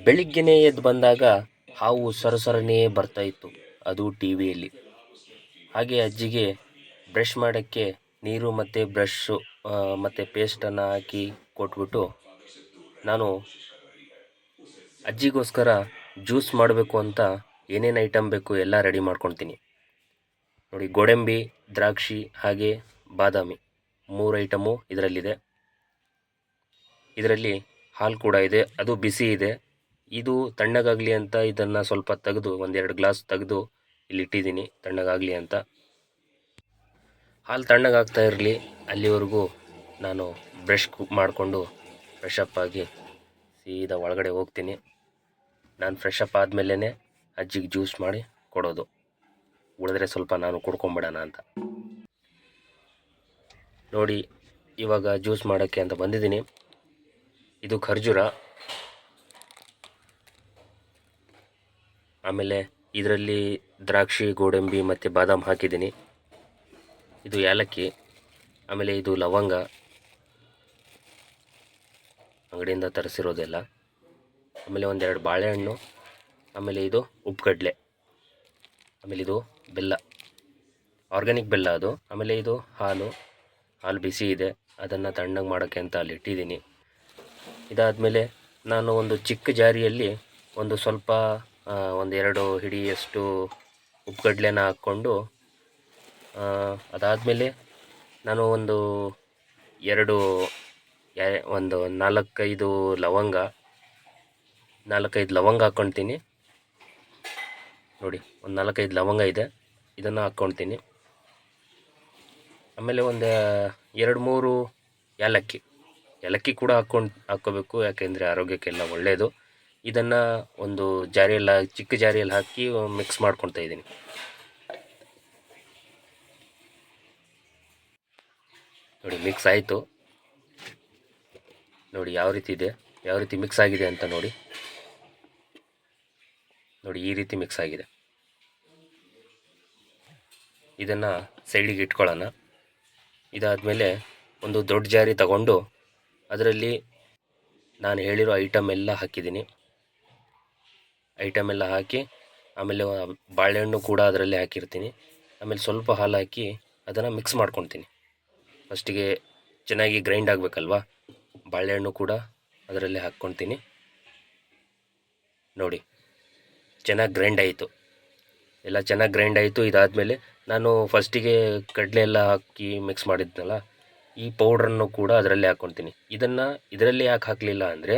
ಬೆಳಿಗ್ಗೆನೇ ಎದ್ದು ಬಂದಾಗ ಹಾವು ಸರಸರನೇ ಬರ್ತಾ ಇತ್ತು, ಅದು ಟಿ ವಿಯಲ್ಲಿ. ಹಾಗೆ ಅಜ್ಜಿಗೆ ಬ್ರಷ್ ಮಾಡೋಕ್ಕೆ ನೀರು ಮತ್ತು ಬ್ರಷ್ಷು ಮತ್ತು ಪೇಸ್ಟನ್ನು ಹಾಕಿ ಕೊಟ್ಬಿಟ್ಟು ನಾನು ಅಜ್ಜಿಗೋಸ್ಕರ ಜ್ಯೂಸ್ ಮಾಡಬೇಕು ಅಂತ ಏನೇನು ಐಟಮ್ ಬೇಕು ಎಲ್ಲ ರೆಡಿ ಮಾಡ್ಕೊತೀನಿ. ನೋಡಿ, ಗೋಡಂಬಿ, ದ್ರಾಕ್ಷಿ ಹಾಗೆ ಬಾದಾಮಿ 3 ಐಟಮು ಇದರಲ್ಲಿದೆ. ಇದರಲ್ಲಿ ಹಾಲು ಕೂಡ ಇದೆ, ಅದು ಬಿಸಿ ಇದೆ. ಇದು ತಣ್ಣಗಾಗಲಿ ಅಂತ ಇದನ್ನು ಸ್ವಲ್ಪ ತೆಗೆದು 1-2 ಗ್ಲಾಸ್ ತೆಗೆದು ಇಲ್ಲಿಟ್ಟಿದ್ದೀನಿ ತಣ್ಣಗಾಗಲಿ ಅಂತ. ಹಾಲು ತಣ್ಣಗಾಗ್ತಾ ಇರಲಿ ಅಲ್ಲಿವರೆಗೂ ನಾನು ಬ್ರಷ್ ಮಾಡಿಕೊಂಡು ಫ್ರೆಶಪ್ ಆಗಿ ಸೀದಾ ಒಳಗಡೆ ಹೋಗ್ತೀನಿ. ನಾನು ಫ್ರೆಶಪ್ ಆದಮೇಲೆ ಅಜ್ಜಿಗೆ ಜ್ಯೂಸ್ ಮಾಡಿ ಕೊಡೋದು, ಉಳಿದ್ರೆ ಸ್ವಲ್ಪ ನಾನು ಕುಡ್ಕೊಂಬಿಡೋಣ ಅಂತ. ನೋಡಿ, ಇವಾಗ ಜ್ಯೂಸ್ ಮಾಡೋಕ್ಕೆ ಅಂತ ಬಂದಿದ್ದೀನಿ. ಇದು ಖರ್ಜೂರ, ಆಮೇಲೆ ಇದರಲ್ಲಿ ದ್ರಾಕ್ಷಿ, ಗೋಡಂಬಿ ಮತ್ತು ಬಾದಾಮ್ ಹಾಕಿದ್ದೀನಿ. ಇದು ಏಲಕ್ಕಿ, ಆಮೇಲೆ ಇದು ಲವಂಗ, ಅಂಗಡಿಯಿಂದ ತರಿಸಿರೋದೆಲ್ಲ. ಆಮೇಲೆ 1-2 ಬಾಳೆಹಣ್ಣು, ಆಮೇಲೆ ಇದು ಉಪ್ಪುಗಡ್ಲೆ, ಆಮೇಲೆ ಇದು ಬೆಲ್ಲ, ಆರ್ಗ್ಯಾನಿಕ್ ಬೆಲ್ಲ ಅದು. ಆಮೇಲೆ ಇದು ಹಾಲು ಬಿಸಿ ಇದೆ, ಅದನ್ನು ತಣ್ಣಗೆ ಮಾಡೋಕ್ಕೆ ಅಂತ ಅಲ್ಲಿ ಇಟ್ಟಿದ್ದೀನಿ. ಇದಾದಮೇಲೆ ನಾನು ಒಂದು ಚಿಕ್ಕ ಜಾರಿಯಲ್ಲಿ ಒಂದು ಸ್ವಲ್ಪ 1-2 ಹಿಡಿಯಷ್ಟು ಉಪ್ಪುಗಡ್ಲೆನ ಹಾಕ್ಕೊಂಡು, ಅದಾದಮೇಲೆ ನಾನು ಒಂದು 4-5 ಲವಂಗ ಹಾಕ್ಕೊಳ್ತೀನಿ. ನೋಡಿ, ಒಂದು 4-5 ಲವಂಗ ಇದೆ, ಇದನ್ನು ಹಾಕ್ಕೊಳ್ತೀನಿ. ಆಮೇಲೆ ಒಂದು 2-3 ಏಲಕ್ಕಿ ಕೂಡ ಹಾಕ್ಕೋಬೇಕು, ಯಾಕೆಂದರೆ ಆರೋಗ್ಯಕ್ಕೆಲ್ಲ ಒಳ್ಳೆಯದು. ಇದನ್ನು ಒಂದು ಚಿಕ್ಕ ಜಾರಿಯಲ್ಲಿ ಹಾಕಿ ಮಿಕ್ಸ್ ಮಾಡ್ಕೊಳ್ತಾ ಇದ್ದೀನಿ. ನೋಡಿ, ಮಿಕ್ಸ್ ಆಯಿತು. ನೋಡಿ ಯಾವ ರೀತಿ ಮಿಕ್ಸ್ ಆಗಿದೆ ಅಂತ ನೋಡಿ. ಈ ರೀತಿ ಮಿಕ್ಸ್ ಆಗಿದೆ. ಇದನ್ನು ಸೈಡಿಗೆ ಇಟ್ಕೊಳ್ಳೋಣ. ಇದಾದಮೇಲೆ ಒಂದು ದೊಡ್ಡ ಜಾರಿ ತಗೊಂಡು ಅದರಲ್ಲಿ ನಾನು ಹೇಳಿರೋ ಐಟಮ್ ಎಲ್ಲ ಹಾಕಿದ್ದೀನಿ. ಐಟಮ್ ಎಲ್ಲ ಹಾಕಿ ಆಮೇಲೆ ಬಾಳೆಹಣ್ಣು ಕೂಡ ಅದರಲ್ಲೇ ಹಾಕಿರ್ತೀನಿ. ಆಮೇಲೆ ಸ್ವಲ್ಪ ಹಾಲು ಹಾಕಿ ಅದನ್ನು ಮಿಕ್ಸ್ ಮಾಡ್ಕೊತೀನಿ. ಫಸ್ಟಿಗೆ ಚೆನ್ನಾಗಿ ಗ್ರೈಂಡ್ ಆಗಬೇಕಲ್ವ, ಬಾಳೆಹಣ್ಣು ಕೂಡ ಅದರಲ್ಲೇ ಹಾಕ್ಕೊತೀನಿ. ನೋಡಿ, ಚೆನ್ನಾಗಿ ಗ್ರೈಂಡ್ ಆಯಿತು, ಎಲ್ಲ ಚೆನ್ನಾಗಿ ಗ್ರೈಂಡ್ ಆಯಿತು. ಇದಾದಮೇಲೆ ನಾನು ಫಸ್ಟಿಗೆ ಕಡಲೆ ಎಲ್ಲ ಹಾಕಿ ಮಿಕ್ಸ್ ಮಾಡಿದ್ನಲ್ಲ, ಈ ಪೌಡ್ರನ್ನು ಕೂಡ ಅದರಲ್ಲೇ ಹಾಕ್ಕೊತೀನಿ. ಇದರಲ್ಲಿ ಯಾಕೆ ಹಾಕಲಿಲ್ಲ ಅಂದರೆ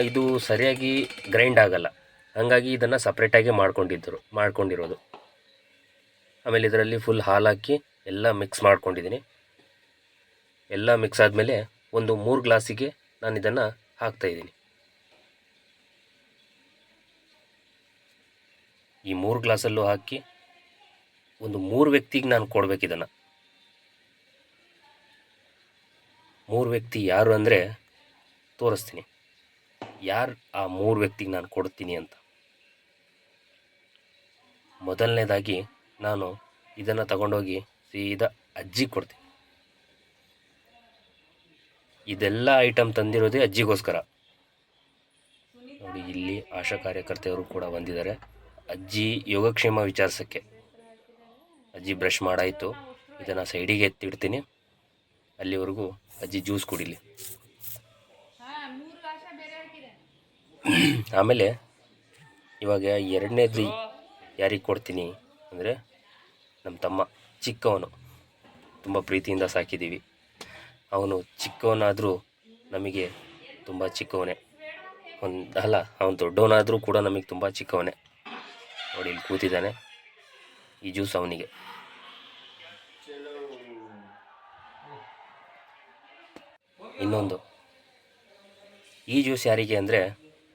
ಇದು ಸರಿಯಾಗಿ ಗ್ರೈಂಡ್ ಆಗಲ್ಲ, ಹಾಗಾಗಿ ಇದನ್ನು ಸಪ್ರೇಟಾಗಿ ಮಾಡ್ಕೊಂಡಿರೋದು. ಆಮೇಲೆ ಇದರಲ್ಲಿ ಫುಲ್ ಹಾಲು ಹಾಕಿ ಎಲ್ಲ ಮಿಕ್ಸ್ ಮಾಡ್ಕೊಂಡಿದ್ದೀನಿ. ಎಲ್ಲ ಮಿಕ್ಸ್ ಆದಮೇಲೆ ಒಂದು 3 ಗ್ಲಾಸಿಗೆ ನಾನು ಇದನ್ನು ಹಾಕ್ತಾಯಿದ್ದೀನಿ. ಈ 3 ಗ್ಲಾಸಲ್ಲೂ ಹಾಕಿ ಒಂದು 3 ವ್ಯಕ್ತಿಗೆ ನಾನು ಕೊಡಬೇಕು. ಇದನ್ನು 3 ವ್ಯಕ್ತಿ ಯಾರು ಅಂದರೆ ತೋರಿಸ್ತೀನಿ, ಯಾರು ಆ 3 ವ್ಯಕ್ತಿಗೆ ನಾನು ಕೊಡ್ತೀನಿ ಅಂತ. ಮೊದಲನೇದಾಗಿ ನಾನು ಇದನ್ನು ತಗೊಂಡೋಗಿ ಸೀದಾ ಅಜ್ಜಿಗೆ ಕೊಡ್ತೀನಿ. ಇದೆಲ್ಲ ಐಟಮ್ ತಂದಿರೋದೇ ಅಜ್ಜಿಗೋಸ್ಕರ. ನೋಡಿ, ಇಲ್ಲಿ ಆಶಾ ಕಾರ್ಯಕರ್ತೆಯವರು ಕೂಡ ಬಂದಿದ್ದಾರೆ ಅಜ್ಜಿ ಯೋಗಕ್ಷೇಮ ವಿಚಾರಿಸೋಕ್ಕೆ. ಅಜ್ಜಿ ಬ್ರಷ್ ಮಾಡಾಯಿತು, ಇದನ್ನು ಸೈಡಿಗೆ ಎತ್ತಿಡ್ತೀನಿ, ಅಲ್ಲಿವರೆಗೂ ಅಜ್ಜಿ ಜ್ಯೂಸ್ ಕುಡಿಲಿ. ಆಮೇಲೆ ಇವಾಗ 2ನೇದು ಯಾರಿಗೆ ಕೊಡ್ತೀನಿ ಅಂದರೆ ನಮ್ಮ ತಮ್ಮ, ಚಿಕ್ಕವನು, ತುಂಬ ಪ್ರೀತಿಯಿಂದ ಸಾಕಿದ್ದೀವಿ. ಅವನು ಚಿಕ್ಕವನಾದರೂ ನಮಗೆ ತುಂಬ ಚಿಕ್ಕವನೇ, ಅವನು ದೊಡ್ಡವನಾದರೂ ಕೂಡ ನಮಗೆ ತುಂಬ ಚಿಕ್ಕವನೇ. ನೋಡಿ, ಇಲ್ಲಿ ಕೂತಿದ್ದಾನೆ. ಈ ಜ್ಯೂಸ್ ಅವನಿಗೆ. ಇನ್ನೊಂದು, ಈ ಜ್ಯೂಸ್ ಯಾರಿಗೆ ಅಂದರೆ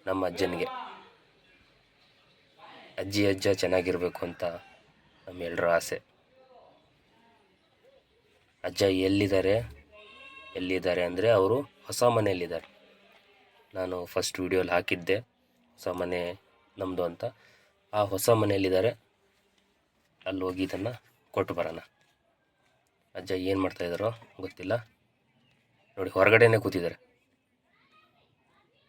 ನಮ್ಮ ಅಜ್ಜನಿಗೆ. ಅಜ್ಜ ಚೆನ್ನಾಗಿರಬೇಕು ಅಂತ ನಮ್ಮೆಲ್ಲರ ಆಸೆ. ಅಜ್ಜ ಎಲ್ಲಿದ್ದಾರೆ ಅಂದರೆ ಅವರು ಹೊಸ ಮನೆಯಲ್ಲಿದ್ದಾರೆ. ನಾನು ಫಸ್ಟ್ ವಿಡಿಯೋಲಿ ಹಾಕಿದ್ದೆ ಹೊಸ ಮನೆ ನಮ್ಮದು ಅಂತ. ಆ ಹೊಸ ಮನೆಯಲ್ಲಿದ್ದಾರೆ, ಅಲ್ಲಿ ಹೋಗಿ ಇದನ್ನು ಕೊಟ್ಟು ಬರೋಣ. ಅಜ್ಜ ಏನು ಮಾಡ್ತಾಯಿದ್ದಾರೋ ಗೊತ್ತಿಲ್ಲ. ನೋಡಿ, ಹೊರಗಡೆನೇ ಕೂತಿದ್ದಾರೆ.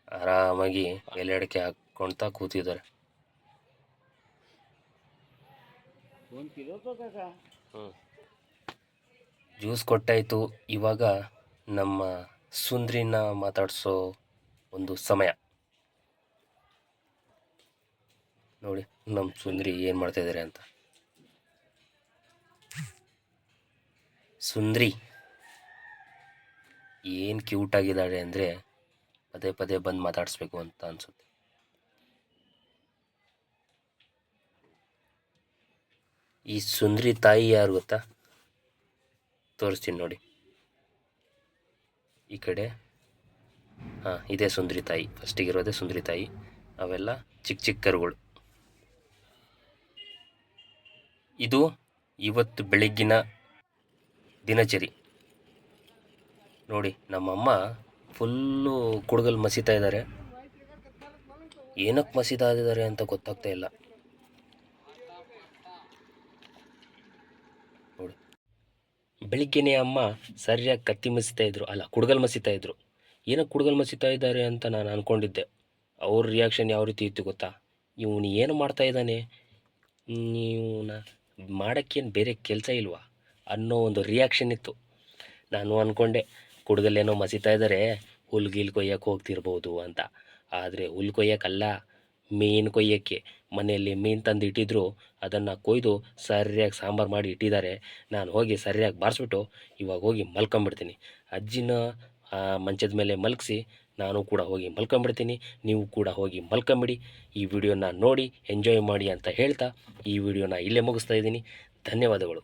ಆರಾಮಾಗಿ ಎಲೆ ಅಡಿಕೆ ಹಾಕ್ಕೊಳ್ತಾ ಕೂತಿದ್ದಾರೆ. ಜ್ಯೂಸ್ ಕೊಟ್ಟಾಯಿತು. ಇವಾಗ ನಮ್ಮ ಸುಂದ್ರಿನ ಮಾತಾಡಿಸೋ ಒಂದು ಸಮಯ. ನೋಡಿ ನಮ್ಮ ಸುಂದ್ರಿ ಏನು ಮಾಡ್ತಾಯಿದ್ದಾರೆ ಅಂತ. ಸುಂದ್ರಿ ಏನು ಕ್ಯೂಟ್ ಆಗಿದ್ದಾಳೆ ಅಂದರೆ ಪದೇ ಪದೇ ಬಂದು ಮಾತಾಡಿಸ್ಬೇಕು ಅಂತ ಅನಿಸುತ್ತೆ. ಈ ಸುಂದ್ರಿ ತಾಯಿ ಯಾರು ಗೊತ್ತಾ? ತೋರಿಸ್ತೀನಿ ನೋಡಿ. ಈ ಕಡೆ ಇದೇ ಸುಂದ್ರಿ ತಾಯಿ, ಫಸ್ಟಿಗಿರೋದೇ ಸುಂದ್ರಿ ತಾಯಿ. ಅವೆಲ್ಲ ಚಿಕ್ಕ ಚಿಕ್ಕ ಕರುಗಳು. ಇದು ಇವತ್ತು ಬೆಳಗ್ಗಿನ ದಿನಚರಿ. ನೋಡಿ ನಮ್ಮಮ್ಮ ಫುಲ್ಲು ಕುಡ್ಗಲ್ ಮಸೀತಾ ಇದ್ದಾರೆ. ಏನಕ್ಕೆ ಮಸೀತಾ ಇದ್ದಾರೆ ಅಂತ ಗೊತ್ತಾಗ್ತಾ ಇಲ್ಲ. ನೋಡಿ ಬೆಳಿಗ್ಗೆನೇ ಅಮ್ಮ ಸರಿಯಾಗಿ ಕತ್ತಿ ಮಸೀತಾ ಇದ್ರು, ಅಲ್ಲ ಕುಡ್ಗಲ್ ಮಸೀತಾ ಇದ್ರು. ಏನಕ್ಕೆ ಕುಡ್ಗಲ್ ಮಸೀತಾ ಇದ್ದಾರೆ ಅಂತ ನಾನು ಅಂದ್ಕೊಂಡಿದ್ದೆ. ಅವ್ರ ರಿಯಾಕ್ಷನ್ ಯಾವ ರೀತಿ ಇತ್ತು ಗೊತ್ತಾ? ಇವನು ಏನು ಮಾಡ್ತಾ ಇದ್ದಾನೆ, ನೀವನ್ನ ಮಾಡೋಕ್ಕೇನು ಬೇರೆ ಕೆಲಸ ಇಲ್ವಾ ಅನ್ನೋ ಒಂದು ರಿಯಾಕ್ಷನ್ ಇತ್ತು. ನಾನು ಅಂದ್ಕೊಂಡೆ ಕುಡ್ಗಲ್ಲೇನೋ ಮಸೀತಾ ಇದ್ದಾರೆ, ಹುಲ್ಗಿಲ್ ಕೊಯ್ಯಕ್ಕೆ ಹೋಗ್ತಿರ್ಬೋದು ಅಂತ. ಆದರೆ ಹುಲ್ ಕೊಯ್ಯೋಕ್ಕಲ್ಲ, ಮೀನು ಕೊಯ್ಯೋಕ್ಕೆ. ಮನೆಯಲ್ಲಿ ಮೀನು ತಂದು ಇಟ್ಟಿದ್ರು, ಅದನ್ನು ಕೊಯ್ದು ಸರಿಯಾಗಿ ಸಾಂಬಾರು ಮಾಡಿ ಇಟ್ಟಿದ್ದಾರೆ. ನಾನು ಹೋಗಿ ಸರಿಯಾಗಿ ಬಾರಿಸ್ಬಿಟ್ಟು ಇವಾಗ ಹೋಗಿ ಮಲ್ಕೊಂಬಿಡ್ತೀನಿ. ಅಜ್ಜಿನ ಮಂಚದ ಮೇಲೆ ಮಲಗಿಸಿ ನಾನು ಕೂಡ ಹೋಗಿ ಮಲ್ಕೊಂಬಿಡ್ತೀನಿ. ನೀವು ಕೂಡ ಹೋಗಿ ಮಲ್ಕೊಂಬಿಡಿ. ಈ ವಿಡಿಯೋನ ನೋಡಿ ಎಂಜಾಯ್ ಮಾಡಿ ಅಂತ ಹೇಳ್ತಾ ಈ ವಿಡಿಯೋನ ಇಲ್ಲೇ ಮುಗಿಸ್ತಾ ಇದ್ದೀನಿ. ಧನ್ಯವಾದಗಳು.